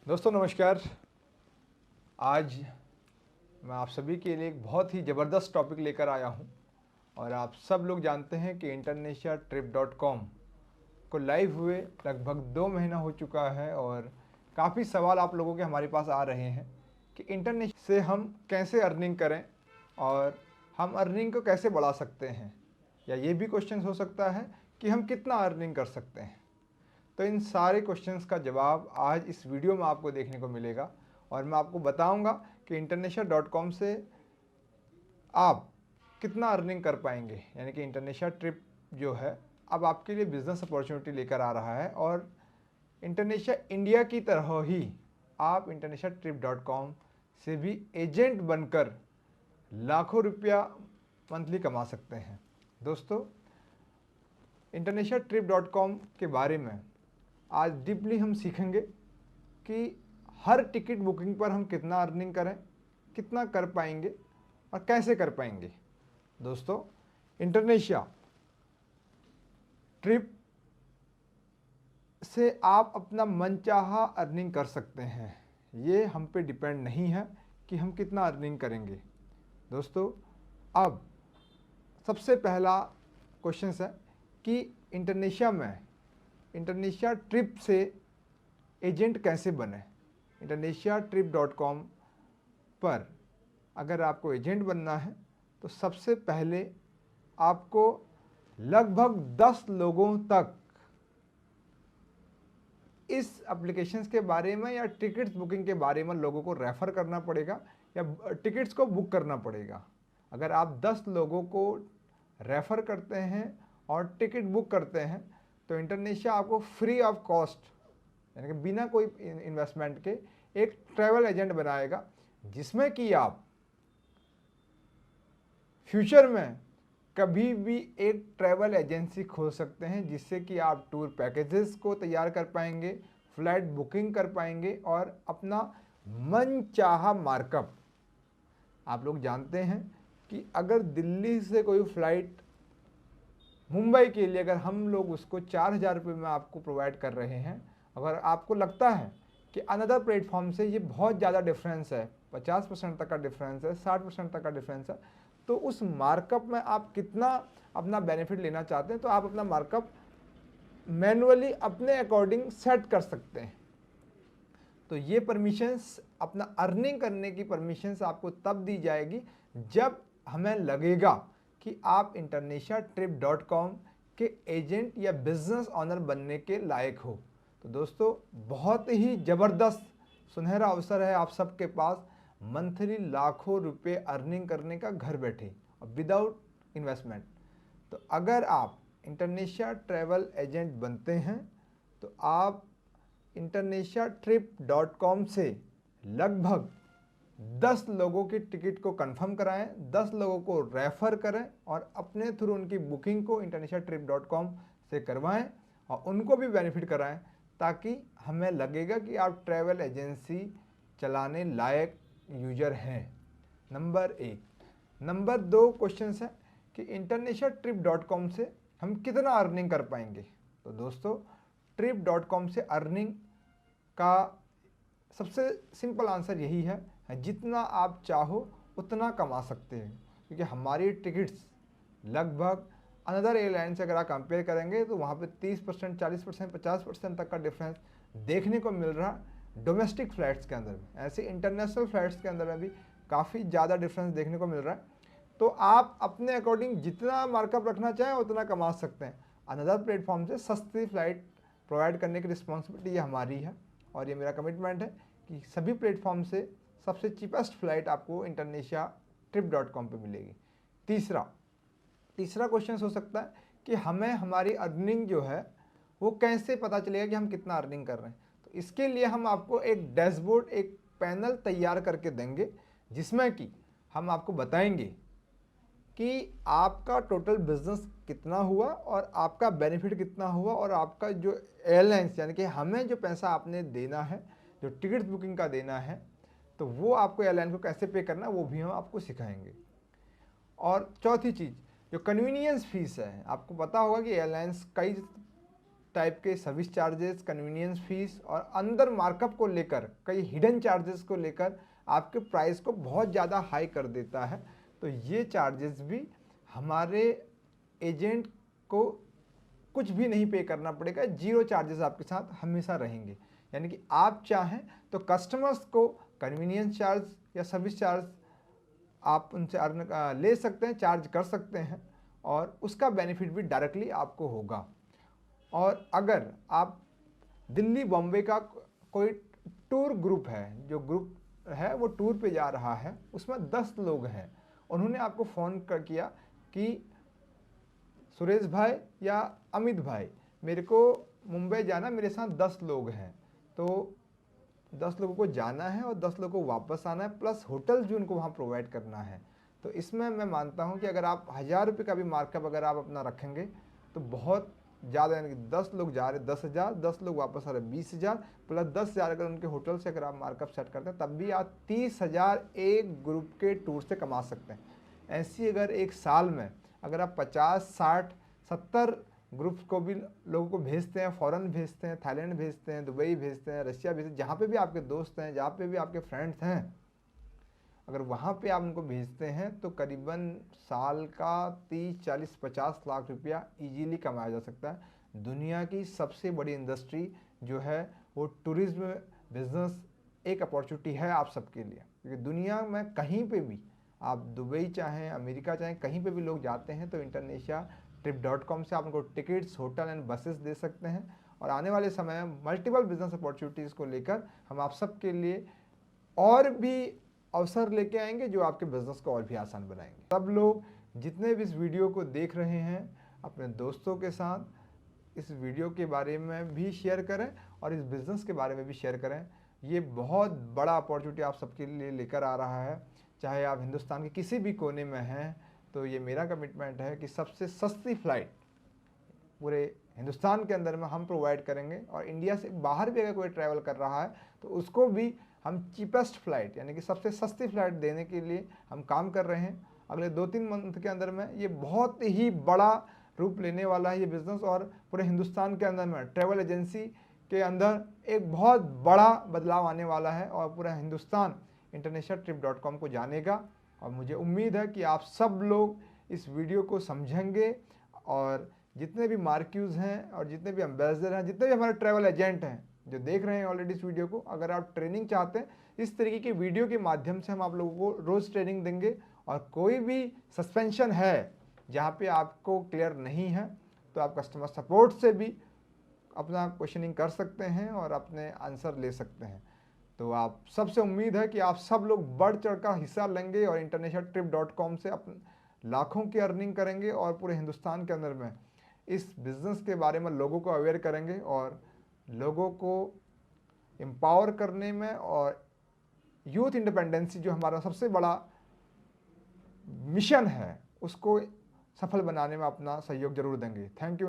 दोस्तों नमस्कार। आज मैं आप सभी के लिए एक बहुत ही ज़बरदस्त टॉपिक लेकर आया हूं और आप सब लोग जानते हैं कि internatiatrip.com को लाइव हुए लगभग 2 महीना हो चुका है और काफ़ी सवाल आप लोगों के हमारे पास आ रहे हैं कि इंटरनेट से हम कैसे अर्निंग करें और हम अर्निंग को कैसे बढ़ा सकते हैं, या ये भी क्वेश्चन हो सकता है कि हम कितना अर्निंग कर सकते हैं। तो इन सारे क्वेश्चंस का जवाब आज इस वीडियो में आपको देखने को मिलेगा और मैं आपको बताऊंगा कि internatia.com से आप कितना अर्निंग कर पाएंगे। यानी कि इंटरनेशिया ट्रिप जो है अब आपके लिए बिजनेस अपॉर्चुनिटी लेकर आ रहा है और इंटरनेशिया इंडिया की तरह ही आप internatiatrip.com से भी एजेंट बनकर लाखों रुपया मंथली कमा सकते हैं। दोस्तों, internatiatrip.com के बारे में आज डीपली हम सीखेंगे कि हर टिकट बुकिंग पर हम कितना अर्निंग करें, कितना कर पाएंगे और कैसे कर पाएंगे। दोस्तों, इंटरनेशिया ट्रिप से आप अपना मनचाहा अर्निंग कर सकते हैं। ये हम पे डिपेंड नहीं है कि हम कितना अर्निंग करेंगे। दोस्तों, अब सबसे पहला क्वेश्चन है कि इंटरनेशिया ट्रिप से एजेंट कैसे बने। internatiatrip.com पर अगर आपको एजेंट बनना है तो सबसे पहले आपको लगभग 10 लोगों तक इस एप्लीकेशंस के बारे में या टिकट्स बुकिंग के बारे में लोगों को रेफ़र करना पड़ेगा या टिकट्स को बुक करना पड़ेगा। अगर आप 10 लोगों को रेफ़र करते हैं और टिकट बुक करते हैं तो इंटरनेशिया आपको फ्री ऑफ कॉस्ट, यानी कि बिना कोई इन्वेस्टमेंट के एक ट्रैवल एजेंट बनाएगा, जिसमें कि आप फ्यूचर में कभी भी एक ट्रैवल एजेंसी खोल सकते हैं, जिससे कि आप टूर पैकेजेस को तैयार कर पाएंगे, फ्लाइट बुकिंग कर पाएंगे और अपना मनचाहा मार्कअप। आप लोग जानते हैं कि अगर दिल्ली से कोई फ़्लाइट मुंबई के लिए अगर हम लोग उसको 4,000 रुपये में आपको प्रोवाइड कर रहे हैं, अगर आपको लगता है कि अनदर प्लेटफॉर्म से ये बहुत ज़्यादा डिफरेंस है, 50% तक का डिफरेंस है, 60% तक का डिफरेंस है, तो उस मार्कअप में आप कितना अपना बेनिफिट लेना चाहते हैं तो आप अपना मार्कअप मैनुअली अपने अकॉर्डिंग सेट कर सकते हैं। तो ये परमिशंस, अपना अर्निंग करने की परमिशंस आपको तब दी जाएगी जब हमें लगेगा कि आप internatiatrip.com के एजेंट या बिजनेस ऑनर बनने के लायक हो। तो दोस्तों, बहुत ही ज़बरदस्त सुनहरा अवसर है आप सबके पास मंथली लाखों रुपए अर्निंग करने का घर बैठे और विदाउट इन्वेस्टमेंट। तो अगर आप इंटरनेशिया ट्रैवल एजेंट बनते हैं तो आप internatiatrip.com से लगभग 10 लोगों की टिकट को कंफर्म कराएं, 10 लोगों को रेफ़र करें और अपने थ्रू उनकी बुकिंग को internatiatrip.com से करवाएं और उनको भी बेनिफिट कराएं, ताकि हमें लगेगा कि आप ट्रैवल एजेंसी चलाने लायक यूजर हैं। नंबर 1। नंबर 2 क्वेश्चन है कि internatiatrip.com से हम कितना अर्निंग कर पाएंगे। तो दोस्तों, trip.com से अर्निंग का सबसे सिंपल आंसर यही है, जितना आप चाहो उतना कमा सकते हैं, क्योंकि हमारी टिकट्स लगभग अनदर एयरलाइन से अगर आप कंपेयर करेंगे तो वहाँ पे 30%, 40%, 50% तक का डिफरेंस देखने को मिल रहा है डोमेस्टिक फ़्लाइट्स के अंदर में। ऐसे इंटरनेशनल फ़्लाइट्स के अंदर में भी काफ़ी ज़्यादा डिफरेंस देखने को मिल रहा है। तो आप अपने अकॉर्डिंग जितना मार्कअप रखना चाहें उतना कमा सकते हैं। अनदर प्लेटफॉर्म से सस्ती फ़्लाइट प्रोवाइड करने की रिस्पॉन्सिबिलिटी ये हमारी है और ये मेरा कमिटमेंट है कि सभी प्लेटफॉर्म से सबसे चीपेस्ट फ़्लाइट आपको internatiatrip.com पे मिलेगी। तीसरा क्वेश्चन हो सकता है कि हमें हमारी अर्निंग जो है वो कैसे पता चलेगा कि हम कितना अर्निंग कर रहे हैं। तो इसके लिए हम आपको एक डैशबोर्ड, एक पैनल तैयार करके देंगे, जिसमें कि हम आपको बताएंगे कि आपका टोटल बिजनेस कितना हुआ और आपका बेनिफिट कितना हुआ और आपका जो एयरलाइंस, यानी कि हमें जो पैसा आपने देना है, जो टिकट बुकिंग का देना है, तो वो आपको एयरलाइन को कैसे पे करना है वो भी हम आपको सिखाएंगे। और चौथी चीज़, जो कन्वीनियंस फीस है, आपको पता होगा कि एयरलाइंस कई टाइप के सर्विस चार्जेस, कन्वीनियंस फीस और अंदर मार्कअप को लेकर कई हिडन चार्जेस को लेकर आपके प्राइस को बहुत ज़्यादा हाई कर देता है। तो ये चार्जेस भी हमारे एजेंट को कुछ भी नहीं पे करना पड़ेगा, जीरो चार्जेस आपके साथ हमेशा रहेंगे। यानी कि आप चाहें तो कस्टमर्स को कन्वीनियंस चार्ज या सर्विस चार्ज आप उनसे ले सकते हैं, चार्ज कर सकते हैं और उसका बेनिफिट भी डायरेक्टली आपको होगा। और अगर आप दिल्ली बॉम्बे का कोई टूर ग्रुप है, जो ग्रुप है वो टूर पे जा रहा है, उसमें 10 लोग हैं, उन्होंने आपको फ़ोन कर किया कि सुरेश भाई या अमित भाई, मेरे को मुंबई जाना, मेरे साथ 10 लोग हैं, तो 10 लोगों को जाना है और 10 लोगों को वापस आना है, प्लस होटल भी उनको वहाँ प्रोवाइड करना है। तो इसमें मैं मानता हूँ कि अगर आप 1000 रुपये का भी मार्कअप अगर आप अपना रखेंगे तो बहुत ज़्यादा, यानी कि 10 लोग जा रहे 10,000, 10 लोग वापस आ रहे 20,000, प्लस 10,000 अगर उनके होटल से अगर आप मार्कअप सेट करते हैं, तब भी आप 30,000 एक ग्रुप के टूर से कमा सकते हैं। ऐसी अगर एक साल में अगर आप 50, 60, 70 ग्रुप्स को भी लोगों को भेजते हैं, फ़ॉरेन भेजते हैं, थाईलैंड भेजते हैं, दुबई भेजते हैं, रशिया भेजते हैं, जहाँ पे भी आपके दोस्त हैं, जहाँ पे भी आपके फ्रेंड्स हैं, अगर वहाँ पे आप उनको भेजते हैं तो करीबन साल का 30, 40, 50 लाख रुपया इजीली कमाया जा सकता है। दुनिया की सबसे बड़ी इंडस्ट्री जो है वो टूरिज्म बिजनेस एक अपॉर्चुनिटी है आप सबके लिए, क्योंकि दुनिया में कहीं पे भी आप दुबई चाहें, अमेरिका चाहें, कहीं पे भी लोग जाते हैं तो internatiatrip.com से आप उनको टिकट्स, होटल एंड बसेस दे सकते हैं। और आने वाले समय में मल्टीपल बिजनेस अपॉर्चुनिटीज़ को लेकर हम आप सबके लिए और भी अवसर लेके आएंगे जो आपके बिजनेस को और भी आसान बनाएंगे। सब लोग जितने भी इस वीडियो को देख रहे हैं अपने दोस्तों के साथ इस वीडियो के बारे में भी शेयर करें और इस बिज़नेस के बारे में भी शेयर करें। ये बहुत बड़ा अपॉर्चुनिटी आप सबके लिए लेकर आ रहा है। चाहे आप हिंदुस्तान के किसी भी कोने में हैं तो ये मेरा कमिटमेंट है कि सबसे सस्ती फ़्लाइट पूरे हिंदुस्तान के अंदर में हम प्रोवाइड करेंगे, और इंडिया से बाहर भी अगर कोई ट्रैवल कर रहा है तो उसको भी हम चीपेस्ट फ़्लाइट यानी कि सबसे सस्ती फ़्लाइट देने के लिए हम काम कर रहे हैं। अगले 2-3 मंथ के अंदर में ये बहुत ही बड़ा रूप लेने वाला है ये बिज़नेस, और पूरे हिंदुस्तान के अंदर में ट्रैवल एजेंसी के अंदर एक बहुत बड़ा बदलाव आने वाला है और पूरा हिंदुस्तान internatiatrip.com को जानेगा। और मुझे उम्मीद है कि आप सब लोग इस वीडियो को समझेंगे और जितने भी मार्क्यूज़ हैं और जितने भी एम्बेसडर हैं, जितने भी हमारे ट्रैवल एजेंट हैं जो देख रहे हैं ऑलरेडी इस वीडियो को, अगर आप ट्रेनिंग चाहते हैं, इस तरीके की वीडियो के माध्यम से हम आप लोगों को रोज़ ट्रेनिंग देंगे। और कोई भी सस्पेंशन है जहाँ पे आपको क्लियर नहीं है तो आप कस्टमर सपोर्ट से भी अपना क्वेश्चनिंग कर सकते हैं और अपने आंसर ले सकते हैं। तो आप सबसे उम्मीद है कि आप सब लोग बढ़ चढ़ कर हिस्सा लेंगे और internatiatrip.com से अपने लाखों की अर्निंग करेंगे और पूरे हिंदुस्तान के अंदर में इस बिज़नेस के बारे में लोगों को अवेयर करेंगे और लोगों को एम्पावर करने में और यूथ इंडिपेंडेंसी जो हमारा सबसे बड़ा मिशन है उसको सफल बनाने में अपना सहयोग जरूर देंगे। Thank you.